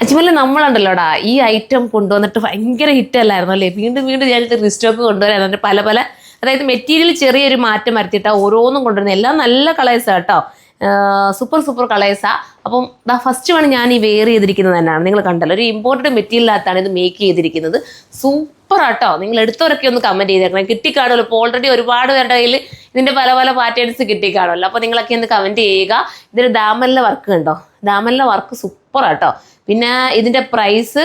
അജ്മൽ നമ്മളുണ്ടല്ലോടാ ഈ ഐറ്റം കൊണ്ടുവന്നിട്ട് ഭയങ്കര ഹിറ്റ് അല്ലായിരുന്നു അല്ലേ? വീണ്ടും വീണ്ടും ഞാനിത് റീസ്റ്റോക്ക് കൊണ്ടുവരാൻ അതിൻ്റെ പല പല അതായത് മെറ്റീരിയൽ ചെറിയൊരു മാറ്റം വരുത്തിയിട്ടാണ് ഓരോന്നും കൊണ്ടുവരുന്നത്. എല്ലാം നല്ല കളേഴ്സാണ് കേട്ടോ, സൂപ്പർ സൂപ്പർ കളേഴ്സാണ്. അപ്പം ഫസ്റ്റ് വൺ ഞാൻ ഈ വെയർ ചെയ്തിരിക്കുന്നത് തന്നെയാണ്. നിങ്ങൾ കണ്ടല്ലോ, ഒരു ഇമ്പോർട്ടഡ് മെറ്റീരിയലിനകത്താണ് ഇത് മേക്ക് ചെയ്തിരിക്കുന്നത്. സൂപ്പർ ആട്ടോ. നിങ്ങൾ എടുത്തവരൊക്കെ ഒന്ന് കമൻറ്റ് ചെയ്തേക്കണം. കിട്ടിക്കാണുമല്ലോ, ഇപ്പോൾ ഓൾറെഡി ഒരുപാട് പേരുടെ കയ്യിൽ ഇതിൻ്റെ പല പല പാറ്റേൺസ് കിട്ടിക്കാണുമല്ലോ. അപ്പോൾ നിങ്ങളൊക്കെ ഒന്ന് കമൻറ്റ് ചെയ്യുക. ഇതിന് ദാമലിലെ വർക്ക് കണ്ടോ, ദാമലിലെ വർക്ക് സൂപ്പർ ആട്ടോ. പിന്നെ ഇതിൻ്റെ പ്രൈസ്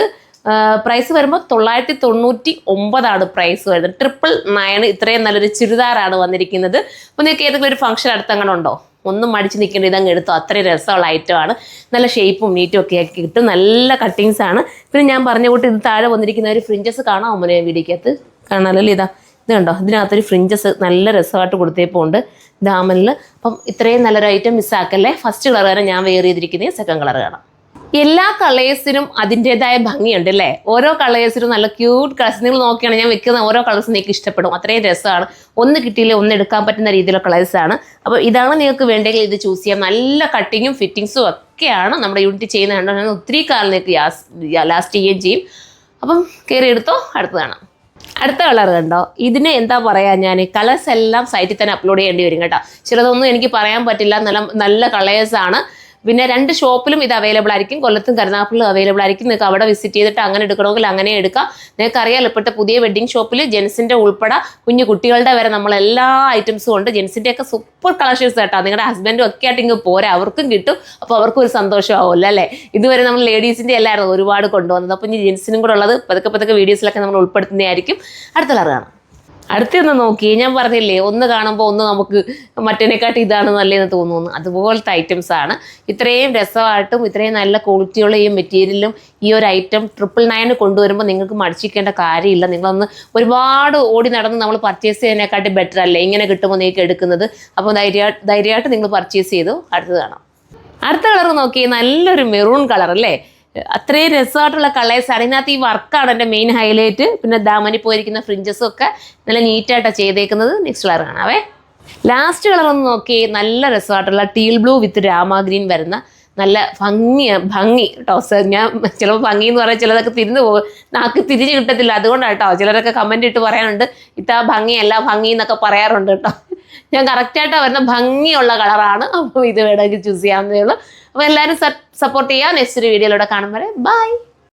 വരുമ്പോൾ 999 പ്രൈസ് വരുന്നത്. 999 ഇത്രയും നല്ലൊരു ചുരിദാറാണ് വന്നിരിക്കുന്നത്. അപ്പോൾ നിങ്ങൾക്ക് ഏതെങ്കിലും ഒരു ഫംഗ്ഷൻ അടുത്തങ്ങനെ ഉണ്ടോ, ഒന്നും മടിച്ച് നിൽക്കേണ്ട, ഇതങ്ങ് എടുത്തോ. അത്രയും രസമുള്ള ഐറ്റമാണ്. നല്ല ഷേപ്പും നീറ്റും ഒക്കെ ആക്കി കിട്ടും. നല്ല കട്ടിങ്സ് ആണ്. പിന്നെ ഞാൻ പറഞ്ഞ കൂട്ടി ഇത് താഴെ വന്നിരിക്കുന്ന ഒരു ഫ്രിഞ്ചസ് കാണാമോ മോനെ വീഡിയോക്കകത്ത്? കാണാമല്ലോ, ഇത് കണ്ടോ, ഇതിനകത്തൊരു ഫ്രിഞ്ചസ് നല്ല രസമായിട്ട് കൊടുത്തേപ്പുണ്ട് ദാമനിൽ. അപ്പം ഇത്രയും നല്ലൊരു ഐറ്റം മിസ്സാക്കല്ലേ. ഫസ്റ്റ് കളർ തന്നെ ഞാൻ വെയർ ചെയ്തിരിക്കുന്നത്. സെക്കൻഡ് കളർ കാണാം. എല്ലാ കളേഴ്സിനും അതിൻ്റെതായ ഭംഗിയുണ്ട് അല്ലേ? ഓരോ കളേഴ്സിനും നല്ല ക്യൂട്ട് കളേഴ്സ്. നിങ്ങൾ നോക്കിയാണ് ഞാൻ വെക്കുന്ന ഓരോ കളേഴ്സും നിങ്ങൾക്ക് ഇഷ്ടപ്പെടും. അത്രയും രസമാണ്. ഒന്ന് കിട്ടിയില്ലേ ഒന്ന് എടുക്കാൻ പറ്റുന്ന രീതിയിലുള്ള കളേഴ്സാണ്. അപ്പോൾ ഇതാണ് നിങ്ങൾക്ക് വേണ്ടെങ്കിൽ ഇത് ചൂസ് ചെയ്യാം. നല്ല കട്ടിങ്ങും ഫിറ്റിങ്സും ഒക്കെയാണ് നമ്മുടെ യൂണിറ്റ് ചെയ്യുന്നത്. കണ്ടോ, ഒത്തിരി കാലം നിങ്ങൾക്ക് ലാസ്റ്റ് ചെയ്യുകയും ചെയ്യും. അപ്പം കയറി എടുത്തോ. അടുത്ത് കാണാം. അടുത്ത കളർ കണ്ടോ, ഇതിന് എന്താ പറയുക, ഞാൻ കളേഴ്സ് എല്ലാം സൈറ്റിൽ തന്നെ അപ്ലോഡ് ചെയ്യേണ്ടി വരും കേട്ടോ. ചിലതൊന്നും എനിക്ക് പറയാൻ പറ്റില്ല. നല്ല കളേഴ്സാണ്. പിന്നെ 2 ഷോപ്പിലും ഇത് അവൈലബിൾ ആയിരിക്കും. കൊല്ലത്തും കരുനാഗപ്പള്ളിയും അവൈലബിൾ ആയിരിക്കും. നിങ്ങൾക്ക് അവിടെ വിസിറ്റ് ചെയ്തിട്ട് അങ്ങനെ എടുക്കണമെങ്കിൽ അങ്ങനെ എടുക്കാം. നിങ്ങൾക്ക് അറിയാമല്ലോ, ഇപ്പോഴത്തെ പുതിയ വെഡ്ഡിംഗ് ഷോപ്പിൽ ജെൻസിൻ്റെ ഉൾപ്പെടെ കുഞ്ഞു കുട്ടികളുടെ വരെ നമ്മളെല്ലാ ഐറ്റംസും ഉണ്ട്. ജെൻസിൻ്റെയൊക്കെ സൂപ്പർ കളക്ഷൻസ് കേട്ടോ. നിങ്ങളുടെ ഹസ്ബൻഡും ഒക്കെ ആയിട്ട് ഇങ്ങ് പോരാ, അവർക്കും കിട്ടും. അപ്പോൾ അവർക്കും ഒരു സന്തോഷമാവുമല്ലോ അല്ലേ? ഇതുവരെ നമ്മൾ ലേഡീസിൻ്റെ എല്ലാവരും ഒരുപാട് കൊണ്ടുവന്നത്. അപ്പോൾ ഇനി ജെൻസിനും കൂടെ ഉള്ളത് പതുക്കെ വീഡിയോസിലൊക്കെ നമ്മൾ ഉൾപ്പെടുത്തുന്നതായിരിക്കും. അടുത്ത കളർ കാണാം. അടുത്തൊന്ന് നോക്കി, ഞാൻ പറഞ്ഞില്ലേ ഒന്ന് കാണുമ്പോൾ ഒന്ന് നമുക്ക് മറ്റേനെക്കാട്ടി ഇതാണ് നല്ലതെന്ന് തോന്നുന്നു. അതുപോലത്തെ ഐറ്റംസ് ആണ്. ഇത്രയും രസമായിട്ടും ഇത്രയും നല്ല ക്വാളിറ്റിയുള്ള ഈ മെറ്റീരിയലും ഈ ഒരു ഐറ്റം 999 കൊണ്ടുവരുമ്പോൾ നിങ്ങൾക്ക് മടിച്ചിരിക്കേണ്ട കാര്യമില്ല. നിങ്ങളൊന്ന് ഒരുപാട് ഓടി നടന്ന് നമ്മൾ പർച്ചേസ് ചെയ്യുന്നതിനെക്കാട്ടി ബെറ്റർ അല്ലേ ഇങ്ങനെ കിട്ടുമ്പോൾ നിങ്ങൾക്ക് എടുക്കുന്നത്. അപ്പോൾ ധൈര്യമായിട്ട് നിങ്ങൾ പർച്ചേസ് ചെയ്തു. അടുത്തത് കാണാം. അടുത്ത കളർ നോക്കി, നല്ലൊരു മെറൂൺ കളർ അല്ലേ? അത്രയും രസമായിട്ടുള്ള കളേഴ്സാണ്. ഇതിനകത്ത് ഈ വർക്കാണ് എൻ്റെ മെയിൻ ഹൈലൈറ്റ്. പിന്നെ ദാമനി പോയിരിക്കുന്ന ഫ്രിഞ്ചസും ഒക്കെ നല്ല നീറ്റായിട്ടാണ് ചെയ്തേക്കുന്നത്. നെക്സ്റ്റ് കളർ കാണാവേ. ലാസ്റ്റ് കളർ ഒന്ന് നോക്കി, നല്ല രസമായിട്ടുള്ള teal blue with Rama green വരുന്ന നല്ല ഭംഗി കേട്ടോ. ഞാൻ ചിലപ്പോൾ ഭംഗി എന്ന് പറയാൻ ചിലതൊക്കെ പോകും, നാക്ക് തിരിഞ്ഞ് കിട്ടത്തില്ല. അതുകൊണ്ടാണ് കേട്ടോ ചിലരൊക്കെ കമൻറ്റ് ഇട്ട് പറയാനുണ്ട് ഇത്താ ഭംഗിയല്ല ഭംഗി എന്നൊക്കെ പറയാറുണ്ട് കേട്ടോ. ഞാൻ കറക്റ്റായിട്ട് വരുന്ന ഭംഗിയുള്ള കളറാണ്. അപ്പോൾ ഇത് വേണമെങ്കിൽ ചൂസ് ചെയ്യാവുന്നതേ ഉള്ളൂ. അപ്പോൾ എല്ലാവരും സപ്പോർട്ട് ചെയ്യുക. നെക്സ്റ്റ് ഒരു വീഡിയോയിലൂടെ കാണുമ്പോൾ ബൈ.